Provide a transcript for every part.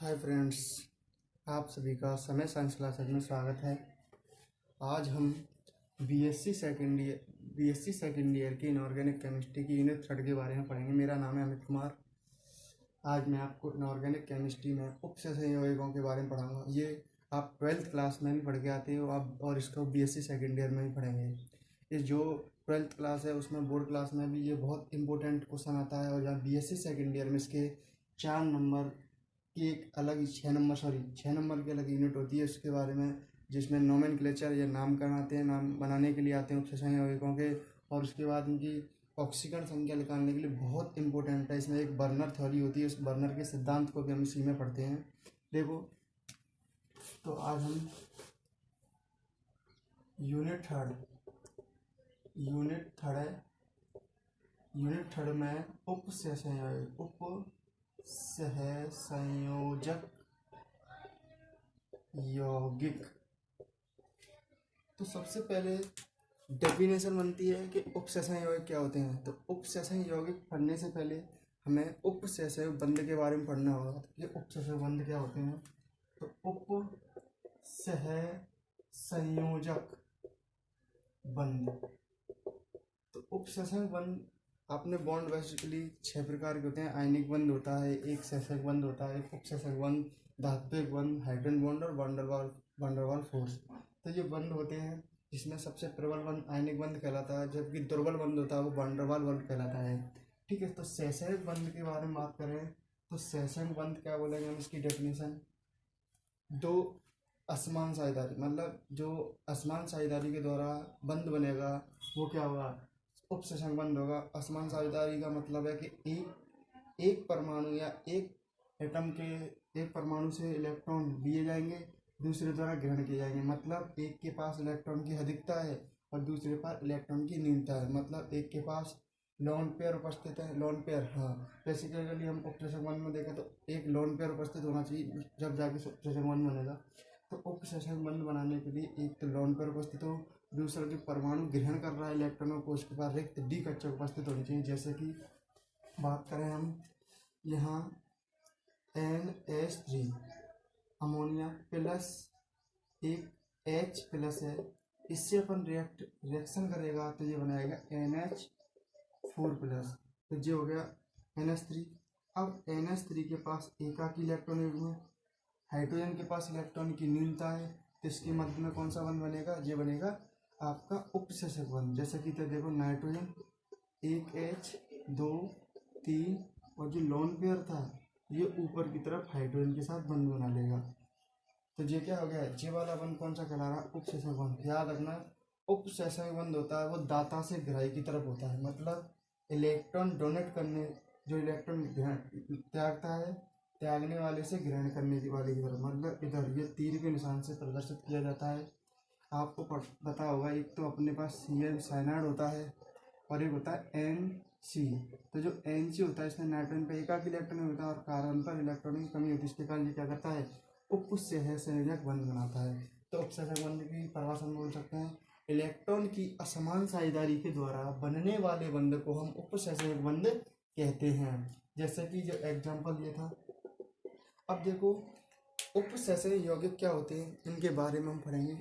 Hi friends, आप सभी का समय साइंस क्लासेज में स्वागत है। आज हम बीएससी सेकेंड ईयर की इनऑर्गेनिक केमिस्ट्री की यूनिट 3 के बारे में पढ़ेंगे। मेरा नाम है अमित कुमार। आज मैं आपको इनऑर्गेनिक केमिस्ट्री में उपसंयोजकों के बारे में पढ़ाऊँगा। ये आप 12th क्लास में भी पढ़ के आते हो आप, और इसको बीएससी सेकेंड ईयर में भी पढ़ेंगे। ये जो 12th क्लास है उसमें बोर्ड क्लास में भी ये बहुत इंपॉर्टेंट क्वेश्चन आता है, और जहाँ बीएससी सेकेंड ईयर में इसके 4 नंबर की एक अलग 6 नंबर की अलग यूनिट होती है उसके बारे में, जिसमें नोमेनक्लेचर या नामकरण आते हैं, नाम बनाने के लिए आते हैं उपसंयोजकों के। और उसके बाद उनकी ऑक्सीकरण संख्या निकालने के लिए बहुत इंपॉर्टेंट है। इसमें एक बर्नर थ्योरी होती है, उस बर्नर के सिद्धांत को भी हम इसी में पढ़ते हैं। देखो, तो आज हम यूनिट थर्ड में उपसहसंयोजक यौगिक। तो सबसे पहले डेफिनेशन बनती है कि उपसंयोजक यौगिक क्या होते हैं। तो उपसंयोजक यौगिक पढ़ने से पहले हमें उपसंयोजक बंध के बारे में पढ़ना होगा। तो ये उपसंयोजक बंध क्या होते हैं? तो उपसहसंयोजक बंध, तो उपसंयोजक बंध आपने बॉन्ड बेसिकली 6 प्रकार के होते हैं। आयनिक बंध होता है, एक सहसंयोजक बंध होता है, उपसंयोजक बंध, धात्विक बंध, हाइड्रोजन बॉन्ड और वंडरवाल फोर्स। तो ये बंध होते हैं, इसमें सबसे प्रबल बंध आयनिक बंध कहलाता है, जबकि दुर्बल बंध होता है वो वंडरवाल बंध कहलाता है। ठीक है, तो सहसंयोजक बंध के बारे में बात करें तो सहसंयोजक बंध क्या बोलेंगे हम, इसकी डेफिनेशन, दो असमान साझेदारी, मतलब जो असमान साझेदारी के द्वारा बंध बनेगा वो क्या होगा, उपसंयोजक बंध होगा। असमान साझेदारी का मतलब है कि एक परमाणु या एक एटम के एक परमाणु से इलेक्ट्रॉन दिए जाएंगे, दूसरे द्वारा ग्रहण किए जाएंगे। मतलब एक के पास इलेक्ट्रॉन की अधिकता है और दूसरे पास इलेक्ट्रॉन की न्यूनता है। मतलब एक के पास लोन पेयर उपस्थित है, लोन पेयर, हाँ, बेसिकली हम उपसंयोजक बंध में देखें तो एक लोन पेयर उपस्थित होना चाहिए, जब जाके उपसंयोजक बंध बनेगा। तो उपसंयोजक बंध बनाने के लिए एक तो लोन पेयर उपस्थित हो, दूसरा जो परमाणु ग्रहण कर रहा है इलेक्ट्रॉनों को उसके पास रिक्त डी कक्षा उपस्थित होनी चाहिए। जैसे कि बात करें हम यहाँ NH3 अमोनिया प्लस एक H प्लस है, इससे अपन रिएक्शन करेगा तो ये बनाएगा NH4 प्लस। तो ये हो गया NH3। अब NH3 के पास एकाकी इलेक्ट्रॉन है, हाइड्रोजन के पास इलेक्ट्रॉन की न्यूनता है, तो इसके मध्य में कौन सा बंध बनेगा, ये बनेगा आपका उपसंयोजक बंध। जैसे कि तो देखो नाइट्रोजन, एक H, 2, 3, और जो लोन पेयर था ये ऊपर की तरफ हाइड्रोजन के साथ बंध बना लेगा। तो ये क्या हो गया, ये वाला बंध कौन सा कहला रहा, उपसंयोजक बंध। याद रखना, उपसंयोजक बंध होता है वो दाता से ग्राही की तरफ होता है। मतलब इलेक्ट्रॉन डोनेट करने, जो इलेक्ट्रॉन त्यागता है, त्यागने वाले से ग्रहण करने की वाले की तरफ, मतलब इधर ये तीर के निशान से प्रदर्शित किया जाता है। आपको पता होगा, एक तो अपने पास CN साइनाइड होता है और एक होता है NC। तो जो NC होता है इसमें नाइट्रोजन पे एकाकी इलेक्ट्रॉन होता है और कार्बन पर इलेक्ट्रॉन की कमी होती है। इसके कारण ये क्या करता है, उपसहसंयोजक बंध बनाता है। तो उपसंयोजक बंध की परिभाषा हम बोल सकते हैं, इलेक्ट्रॉन की असमान साझेदारी के द्वारा बनने वाले बंध को हम उपसहसंयोजक बंध कहते हैं। जैसे कि जो एग्जाम्पल ये था। अब देखो, उपसहसंयोजक यौगिक क्या होते हैं इनके बारे में हम पढ़ेंगे।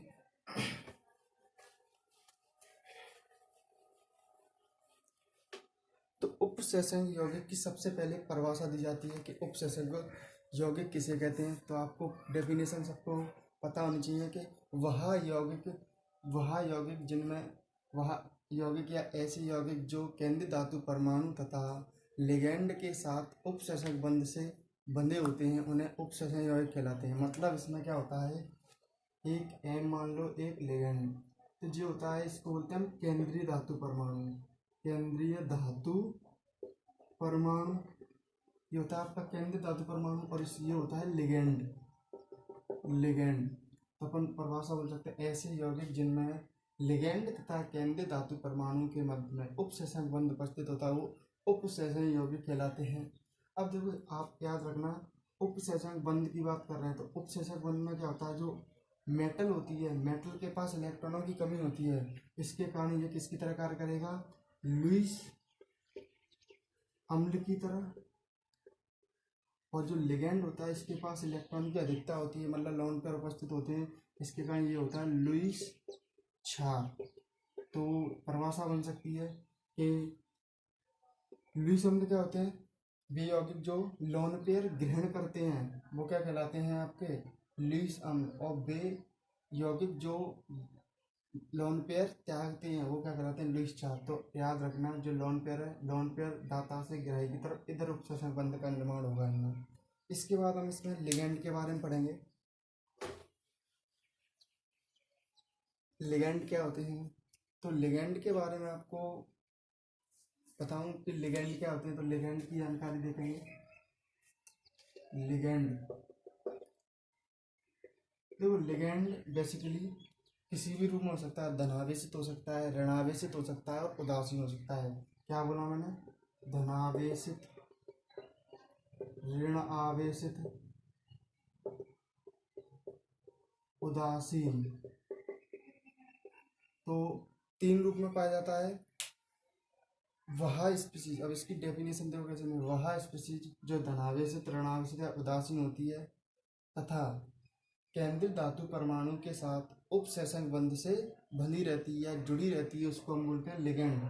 तो उपसहसंयोजक यौगिक की सबसे पहले परिभाषा दी जाती है कि उपसहसंयोजक यौगिक किसे कहते हैं। तो आपको डेफिनेशन सबको पता होनी चाहिए कि वह यौगिक या ऐसे यौगिक जो केंद्रीय धातु परमाणु तथा लिगैंड के साथ उपसंयोजक बंध से बंधे होते हैं, उन्हें उपसंयोजक यौगिक कहलाते हैं। मतलब इसमें क्या होता है, एक M मान लो, एक लिगैंड, तो जो होता है इसको बोलते हैं हम केंद्रीय धातु परमाणु। केंद्रीय धातु परमाणु ये होता है आपका केंद्रीय धातु परमाणु, और ये होता है लिगैंड। तो अपन परिभाषा बोल सकते हैं, ऐसे यौगिक जिनमें लिगैंड तथा केंद्रीय धातु परमाणु के मध्य में उपसंयोजक बंध उपस्थित होता है वो उपसंयोजक यौगिक कहलाते हैं। अब देखो, आप याद रखना, उपसंयोजक बंध की बात कर रहे हैं तो उपसंयोजक बंध में क्या होता है, जो मेटल होती है, मेटल के पास इलेक्ट्रॉनों की कमी होती है, इसके कारण ये किसकी तरह कार्य करेगा, लुईस अम्ल की तरह। और जो लिगेंड होता है इसके पास इलेक्ट्रॉन की अधिकता होती है, मतलब लोन पेयर उपस्थित होते हैं, इसके कारण ये होता है लुईस क्षार। तो परिभाषा बन सकती है कि लुईस अम्ल क्या होते हैं, वे यौगिक जो लोन पेयर ग्रहण करते हैं वो क्या कहलाते हैं आपके लुईस अम्ल, और वे यौगिक जो लोन पेयर त्यागते हैं वो क्या कहलाते हैं लुईस क्षार। तो याद रखना जो लोन पेयर है, लोन पेयर दाता से ग्राही की तरफ इधर उपसर्जन बंध का निर्माण होगा इनमें। इसके बाद हम इसमें लिगेंड के बारे में पढ़ेंगे। लिगेंड क्या होते हैं, तो लिगेंड के बारे में आपको बताऊं कि लिगेंड क्या होते हैं, तो लिगेंड की जानकारी देखेंगे। लिगेंड, देखो लिगेंड बेसिकली किसी भी रूप में हो सकता है, धनावेशित हो सकता है, ऋणावेशित हो सकता है और उदासीन हो सकता है। क्या बोला मैंने, धनावेशित, ऋण आवेशित, उदासीन। तो तीन रूप में पाया जाता है। वह स्पीसीज, अब इसकी डेफिनेशन देखो कैसे में, वह स्पीसीज जो धनावेशित, ऋणावेशित या उदासीन होती है तथा केंद्रित धातु परमाणु के साथ उपसेचन बंध से बंधी रहती है या जुड़ी रहती है, उसको हम बोलते हैं लिगेंड।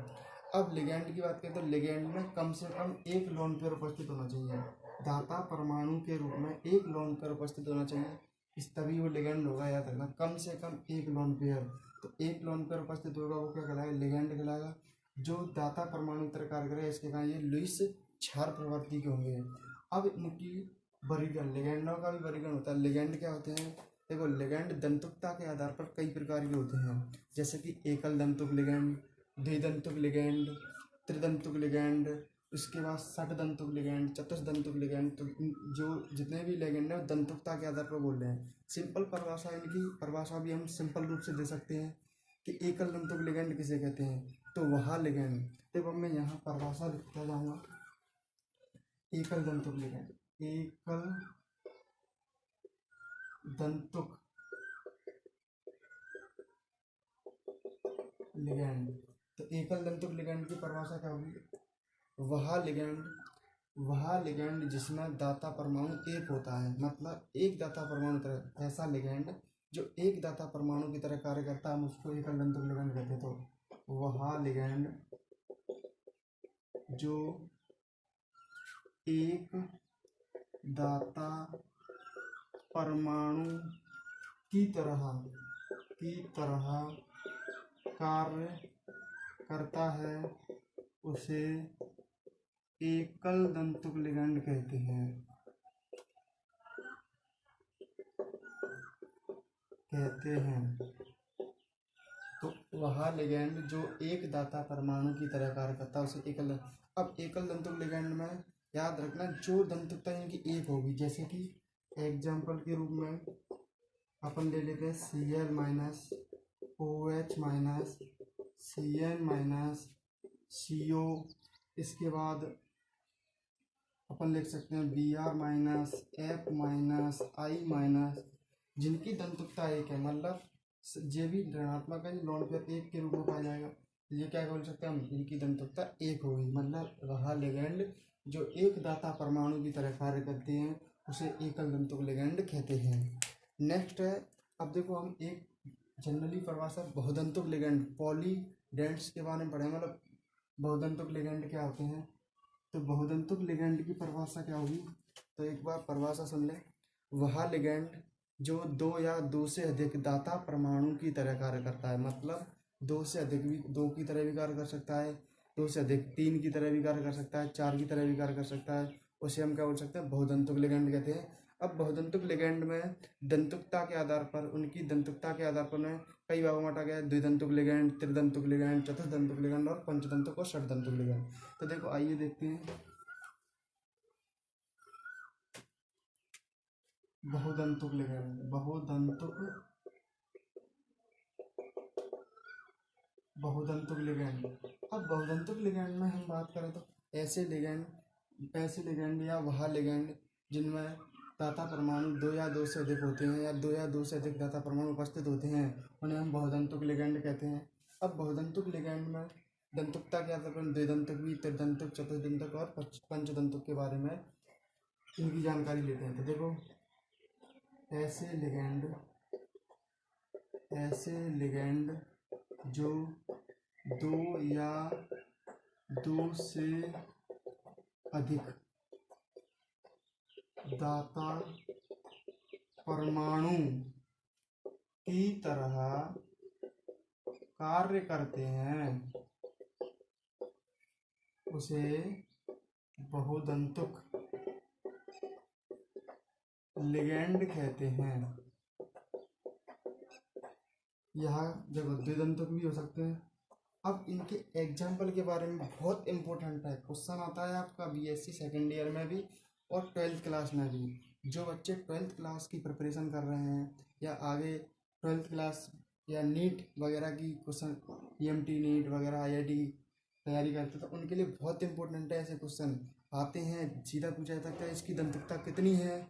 अब लिगेंड की बात करें तो लिगेंड में कम से कम एक लोन पेयर उपस्थित होना चाहिए, दाता परमाणु के रूप में एक लोन पेयर उपस्थित होना चाहिए, इस तभी वो लिगेंड होगा। याद रखना कम से कम एक लोन पेयर, तो एक लोन पेयर उपस्थित होगा वो क्या कहलाएगा, लिगेंड कहलाएगा। जो दाता परमाणु की तरह कार्य करे इसके कारण ये लुईस क्षार प्रवृत्ति के होंगे। अब इनकी वर्गीकरण, लिगेंडों का भी वर्गीकरण होता है। लिगेंड क्या होते हैं, देखो लिगेंड दंतुकता के आधार पर कई प्रकार के होते हैं, जैसे कि एकल दंतुक लिगेंड, द्विदंतुक लिगेंड, त्रिदंतुक लिगेंड, उसके बाद षटदंतुक लिगेंड, चतुष्दंतुक लिगेंड। तो जो जितने भी लिगेंड है वो दंतुकता के आधार पर बोल रहे हैं। सिंपल परिभाषा, इनकी परिभाषा भी हम सिंपल रूप से दे सकते हैं कि एकल दंतुक लिगेंड किसे कहते हैं, तो वह लिगेंड। देखो मैं यहाँ परिभाषा लिखता जाऊँगा। एकल दंतुक लिगेंड, एकल दंतुक लिगेंड, तो एकल दंतुक लिगेंड की परिभाषा क्या होगी, वह लिगेंड जिसमें दाता परमाणु एक होता है, मतलब एक दाता परमाणु तरह, ऐसा लिगेंड जो एक दाता परमाणु की तरह कार्य करता है हम उसको एकल दंतुक लिगेंड कहते हैं। तो वह लिगेंड जो एक दाता परमाणु की तरह कार्य करता है उसे एकल दंतुक लिगेंड कहते हैं। तो वह लिगेंड जो एक दाता परमाणु की तरह कार्य करता है उसे एकल। अब एकल दंतुक लिगेंड में याद रखना जो दंतुकता इनकी एक होगी, जैसे कि एग्जाम्पल के रूप में अपन ले लेते हैं Cl minus, OH minus, Cn minus, CO। इसके बाद अपन लिख सकते हैं Br minus, F minus, I minus, जिनकी दंतुकता एक है, मतलब ये भी ऋणात्मक है, लोन पेयर एक के रूप में पाया जाएगा। ये क्या बोल सकते हैं हम, इनकी दंतुकता एक होगी, मतलब वह लिगेंड जो एक दाता परमाणु की तरह कार्य करते हैं उसे एकल दंतुक लिगेंड कहते हैं। नेक्स्ट है, अब देखो हम एक जनरली परिभाषा बहुदंतुक लिगेंड, पॉलीडेंट्स के बारे में पढ़े, मतलब बहुदंतुक लिगेंड क्या होते हैं। तो बहुदंतुक लिगेंड की परिभाषा क्या होगी, तो एक बार परिभाषा सुन ले। वह लिगेंड जो दो या दो से अधिक दाता परमाणु की तरह कार्य करता है, मतलब दो से अधिक भी, दो की तरह भी कार्य कर सकता है, दो से अधिक तीन की तरह भी कार्य कर सकता है, चार की तरह भी कार्य कर सकता है, उसे हम क्या बोल सकते हैं, बहुदंतुक लिगेंड कहते हैं। अब बहुदंतुक लिगेंड में दंतुकता के आधार पर, उनकी दंतुकता के आधार पर कई भागों में बांटा गया है, द्विदंतुक लिगेंड, त्रिदंतुक लिगेंड, चतुर्दंतुक लिगेंड और पंचदंतुक और षटदंतुक लिगेंड। तो देखो आइए देखते हैं बहुदंतुक लिगेंड। बहुदंतुक लिगेंड, अब बहुदंतुक लिगेंड में हम बात करें तो ऐसे लिगेंड या वह लिगेंड जिनमें दाता परमाणु दो या दो से अधिक होते हैं या दो या दो से अधिक दाता परमाणु उपस्थित होते हैं, उन्हें हम बहुदंतुक लिगेंड कहते हैं। अब बहुदंतुक लिगेंड में दंतुकता के आधार पर द्विदंतुक भी, त्रिदंतुक, चतुर्दंतुक और पंचदंतुक के बारे में इनकी जानकारी लेते हैं। तो देखो ऐसे लिगेंड जो दो या दो से अधिक दाता परमाणु की तरह कार्य करते हैं उसे बहुदंतुक लिगेंड कहते हैं। यह देखो द्विदंतुक भी हो सकते हैं। अब इनके एग्जाम्पल के बारे में बहुत इंपॉर्टेंट है, क्वेश्चन आता है आपका बीएससी सेकेंड ईयर में भी और 12th क्लास में भी। जो बच्चे 12th क्लास की प्रिपरेशन कर रहे हैं या आगे 12th क्लास या नीट वगैरह की क्वेश्चन, ईएमटी नीट वगैरह आईआईटी की तैयारी करते हैं, तो उनके लिए बहुत इंपॉर्टेंट है। ऐसे क्वेश्चन आते हैं, सीधा पूछा जाता है इसकी दंतुकता कितनी है,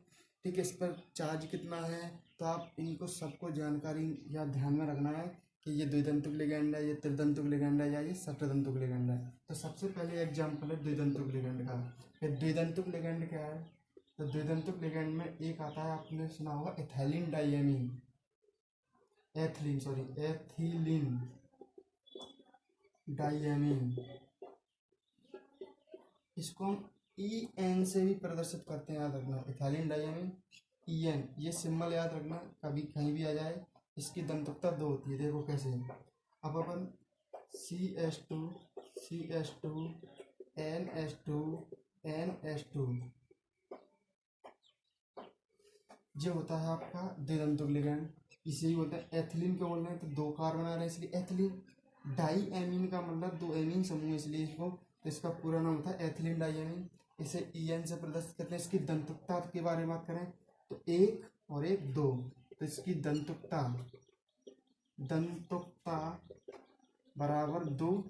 ठीक है, इस पर चार्ज कितना है। तो आप इनको सबको जानकारी या ध्यान में रखना है कि ये द्विदंतुक लिगेंड है, ये त्रिदंतुक लिगेंड है या ये सप्तदंतुक लिगेंड है। तो सबसे पहले एग्जाम्पल है द्विदंतुक लिगेंड का। ये द्विदंतुक लिगेंड क्या है? तो द्विदंतुक लिगेंड में एक आता है, आपने सुना होगा एथिलीन डाइएमीन। इसको हम EN से भी प्रदर्शित करते हैं, याद रखना। इथाइलिन डाइएमीन EN, ये सिंबल याद रखना, कभी कहीं भी आ जाए। इसकी दंतुकता 2 होती है, देखो कैसे। अब अपन CH2 NH2 जो होता है आपका द्विदंतुक लिगेंड। इसे ही बोलते हैं एथिलीन। क्यों बोल रहे हैं? तो 2 कार्बन आ रहे हैं इसलिए एथिलीन। डाइएमीन का मतलब 2 एमीन समूह, इसलिए इसको, तो इसका पूरा नाम होता है एथिलीन डाइएमीन। इसे EN से प्रदर्शित करते हैं। इसकी दंतुकता के बारे में बात करें तो 1 और 1 2। तो इसकी दंतुकता बराबर 2।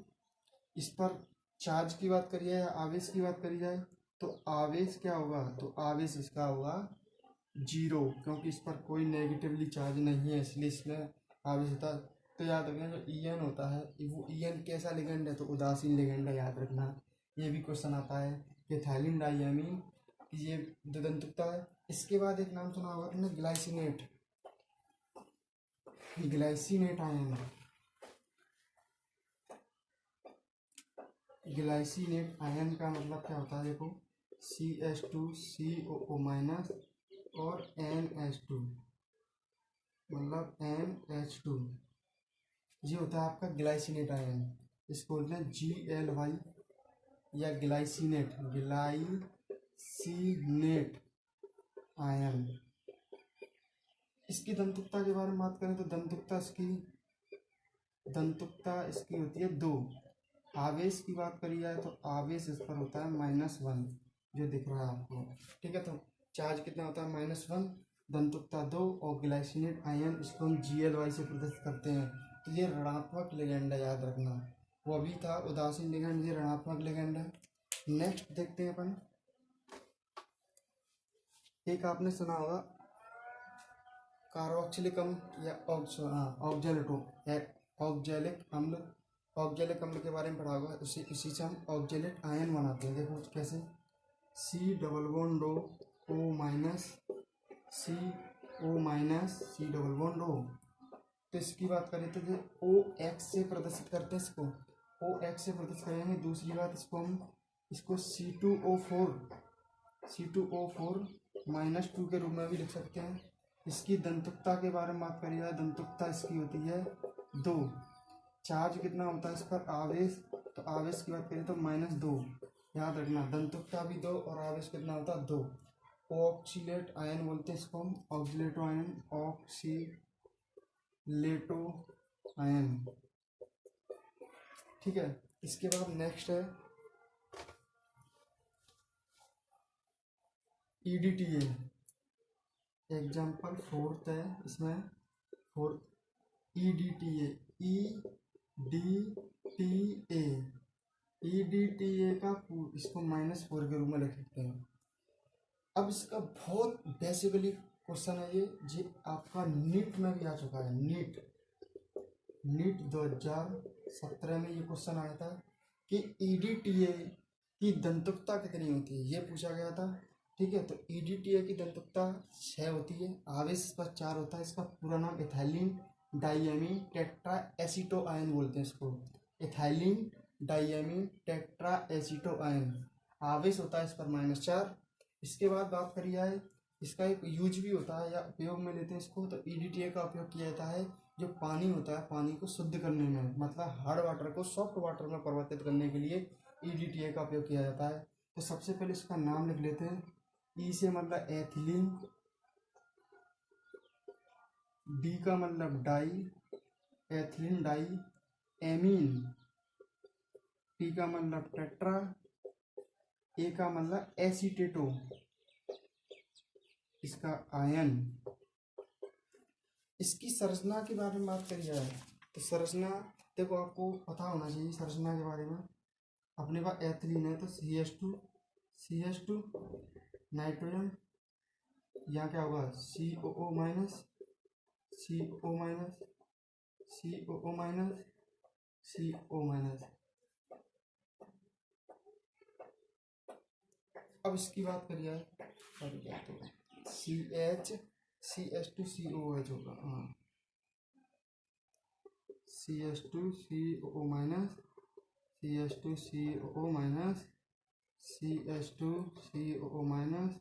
इस पर चार्ज की बात करिए या आवेश की बात करी जाए तो आवेश क्या होगा? तो आवेश इसका होगा 0, क्योंकि इस पर कोई नेगेटिवली चार्ज नहीं है, इसलिए इसमें आवेश होता है। तो याद रखना जो EN होता है वो EN कैसा लिगेंड है? तो उदासीन लिगेंड है, याद रखना। ये भी क्वेश्चन आता है कि एथिलीन डाइएमीन ये द्विदंतुकता है। इसके बाद एक नाम सुना होगा तुमने, ग्लाइसिनेट आयन। ग्लाइसिनेट आयन का मतलब क्या होता है? देखो CH2COO माइनस और NH2 मतलब NH2, ये होता है आपका ग्लाइसिनेट आयन। इसको बोलते हैं GLY या ग्लाइसिनेट आयन। इसकी दंतुकता के बारे में बात करें तो दंतुकता इसकी होती है 2। आवेश की बात करी जाए तो आवेश इस पर होता है -1, जो दिख रहा है आपको, ठीक है। तो चार्ज कितना होता है? -1, दंतुकता 2। और ग्लाइसिनेट आयन इसको हम GLY से प्रदर्शित करते हैं। तो ये ऋणात्मक लिगेंड है, याद रखना। वो अभी था उदासीन लिगेंड, ये ऋणात्मक लिगेंड है। नेक्स्ट देखते हैं अपन, एक आपने सुना होगा कार्बोक्सिलिक अम्ल या ऑक्जेलिक अम्ल के बारे में पढ़ा होगा। इसी से हम ऑक्जेलेट आयन बनाते हैं। देखो कैसे, C double bond O minus C double bond O। तो इसकी बात करें तो OX से प्रदर्शित करते हैं, इसको OX से प्रदर्शित करेंगे। दूसरी बात, इसको C2O4 -2 के रूप में भी लिख सकते हैं। इसकी दंतुकता के बारे में बात करी जाए, दंतुकता इसकी होती है 2। चार्ज कितना होता है इस पर? आवेश, तो आवेश की बात करें तो -2, याद रखना। दंतुकता भी 2 और आवेश कितना होता है? 2। ऑक्सीलेट आयन बोलते हैं इसको हम, ऑक्सीलेटो आयन, ठीक है। इसके बाद नेक्स्ट है EDTA। एग्जाम्पल 4th है इसमें, 4 EDTA का इसको -4 के रूप में लिख सकते हैं। अब इसका बहुत बेसिकली क्वेश्चन है ये आपका नीट में भी आ चुका है। नीट 2017 में ये क्वेश्चन आया था कि EDTA की दंतुकता कितनी होती है, ये पूछा गया था। ठीक है। तो EDTA की दंतुकता 6 होती है, आवेश इस पर 4 होता है। इसका पूरा नाम ethylene diamine tetra aceto ion बोलते हैं इसको। Ethylene diamine tetra aceto ion, आवेश होता है इस पर -4। इसके बाद बात करी जाए, इसका एक यूज भी होता है या उपयोग में लेते हैं इसको। तो EDTA का उपयोग किया जाता है जो पानी होता है, पानी को शुद्ध करने में, मतलब हार्ड वाटर को सॉफ्ट वाटर में परिवर्तित करने के लिए EDTA का उपयोग किया जाता है। तो सबसे पहले इसका नाम लिख लेते हैं। ई से मतलब एथिलीन, डी का मतलब di, ethylene di amine, T का मतलब टेट्रा, ए का मतलब एसीटेटो, इसका आयन। इसकी संरचना के बारे में बात करी जाए तो संरचना देखो, आपको पता होना चाहिए संरचना के बारे में। अपने पास एथिलीन है तो CH2 नाइट्रोजन, यहाँ क्या होगा COO minus, CO minus, COO minus, CO minus. अब इसकी बात करी जाए तो CH2COOH होगा, हाँ CH2CO minus, CH2CO minus, CH2CO minus,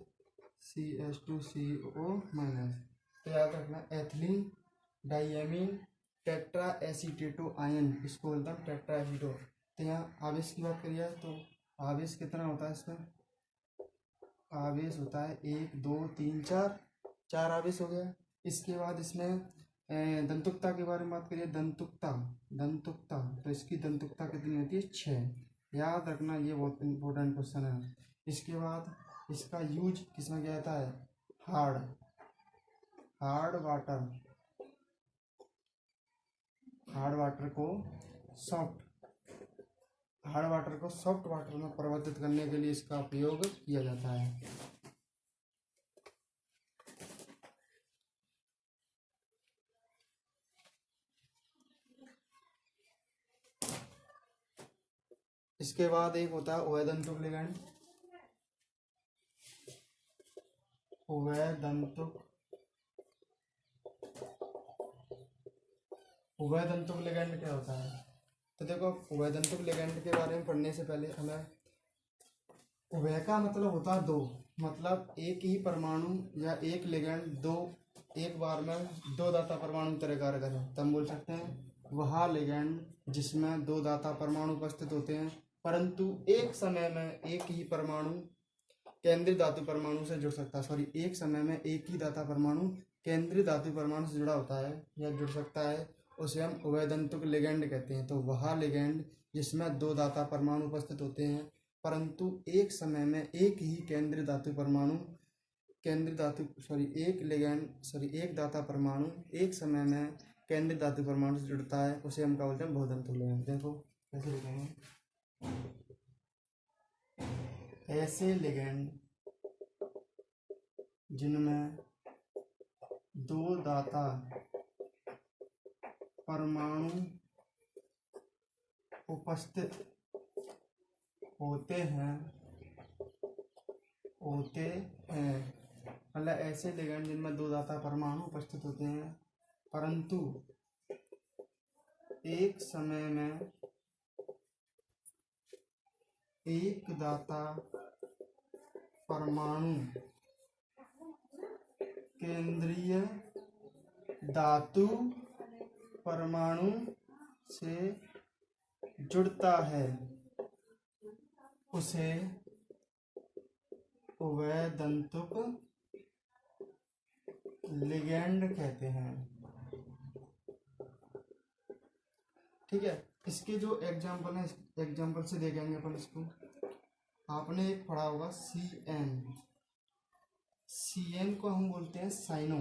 CH2CO minus. तो याद रखना एथिलीन डाइएमीन टेट्रा एसीटेटो आयन, इसको बोलता हूँ टेट्रा एसीटो। तो यहाँ आवेश की बात करिए तो आवेश कितना होता है इसमें, आवेश होता है 1 2 3 4, 4 आवेश हो गया। इसके बाद इसमें दंतुकता के बारे में बात करिए। दंतुकता तो इसकी दंतुकता कितनी होती है 6। याद रखना, ये बहुत इंपॉर्टेंट क्वेश्चन है। इसके बाद इसका यूज किसमें किया जाता है, हार्ड वाटर को सॉफ्ट वाटर में परिवर्तित करने के लिए इसका उपयोग किया जाता है। इसके बाद एक होता है उभयदंतुक लिगैंड। उभयदंतुक लिगैंड क्या होता है, तो देखो उभयदंतुक लिगैंड के बारे में पढ़ने से पहले हमें, उभय का मतलब होता है 2, मतलब एक ही परमाणु या एक लिगैंड दो एक बार में 2 दाता परमाणु तरह कार्य करें, तब बोल सकते हैं वह लिगैंड जिसमें 2 दाता परमाणु उपस्थित होते हैं, परंतु एक समय में एक ही परमाणु केंद्रीय धातु परमाणु से जुड़ सकता है। सॉरी, एक समय में एक ही दाता परमाणु केंद्रीय धातु परमाणु से जुड़ा होता है या जुड़ सकता है, उसे हम उभयदंतुक लिगैंड कहते हैं। तो वह लिगैंड जिसमें 2 दाता परमाणु उपस्थित होते हैं, परंतु एक समय में एक ही केंद्रीय धातु परमाणु एक दाता परमाणु एक समय में केंद्रीय धातु परमाणु से जुड़ता है, उसे हम क्या बोलते हैं, बहुदंतुक लिगैंड। देखो कैसे लिखेंगे, ऐसे लिगैंड जिनमें 2 दाता परमाणु उपस्थित होते हैं मतलब ऐसे लिगैंड जिनमें 2 दाता परमाणु उपस्थित होते हैं, परंतु एक समय में एक दाता परमाणु केंद्रीय धातु परमाणु से जुड़ता है, उसे उभयदंतुक लिगैंड कहते हैं। ठीक है, इसके जो एग्जाम्पल है, एग्जाम्पल से देखेंगे अपन इसको। आपने एक पढ़ा होगा CN को हम बोलते हैं साइनो।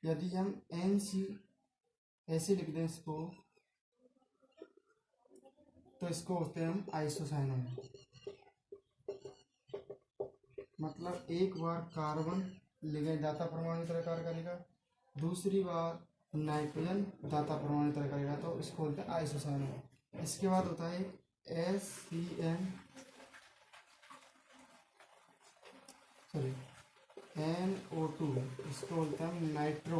यदि हम NC ऐसे लिख दें इसको, तो इसको होते हैं हम आइसोसाइनो। मतलब एक बार कार्बन लिगैंड दाता परमाणु की तरह कार्य करेगा, दूसरी बार नाइट्रोजन दाता परमाणु की तरह करेगा, तो इसको बोलते हैं आइसोसाइनो। इसके बाद होता है SCN सॉरी NO2, इसको बोलते हैं नाइट्रो।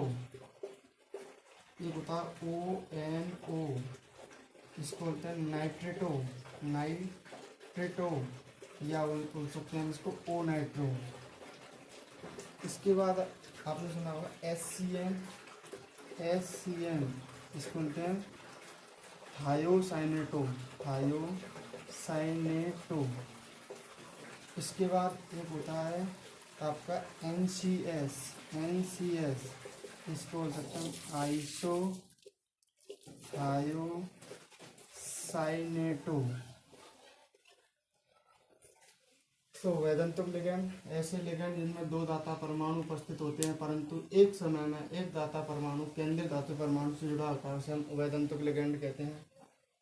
एक होता है ONO, इसको बोलते हैं नाइट्रेटो, नाइट्रेटो, या बोल सकते हैं इसको ओ नाइट्रो। इसके बाद आपने सुना होगा SCN, इसको बोलते हैं थायोसाइनेटो, थायोसाइनेटो। इसके बाद एक होता है आपका NCS, इसको बोल सकते हैं आइसो थायोसाइनेटो। तो वैधंतुक लिगैंड ऐसे लिगैंड जिनमें दो दाता परमाणु उपस्थित होते हैं परंतु एक समय में एक दाता परमाणु केंद्रीय धातु परमाणु से जुड़ा होता है, उसे हम वैधंतुक लिगैंड कहते हैं।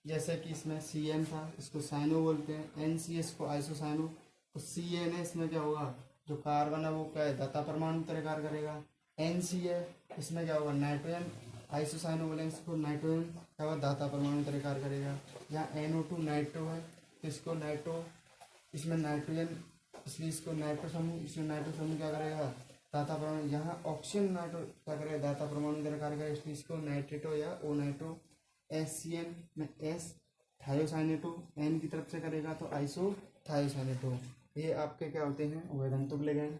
जैसे कि इसमें CN था, इसको साइनो बोलते हैं, NCS को आइसोसाइनो, तो CN है, इसमें क्या होगा जो कार्बन है वो क्या है दाता परमाणु तरह कार्य करेगा। NC है, इसमें क्या होगा नाइट्रोजन, आइसोसाइनो बोलेंगे इसको, नाइट्रोजन क्या होगा दाता परमाणु तरह कार्य करेगा। यहाँ NO2 नाइट्रो है तो इसको नाइट्रो, इसमें नाइट्रोजन इसलिए इसको नाइट्रो समूह, इसमें नाइट्रो समूह क्या करेगा दाता परमाणु। यहाँ ऑक्सीजन नाइट्रो क्या करेगा दाता परमाणु तरह कार्य करेगा, इसलिए इसको नाइट्रेटो या ओ नाइट्रो। SCN में S थायोसाइनेटो, N की तरफ से करेगा तो आइसो थायोसाइनेटो। ये आपके क्या होते हैं वैधंतुक लिगैंड।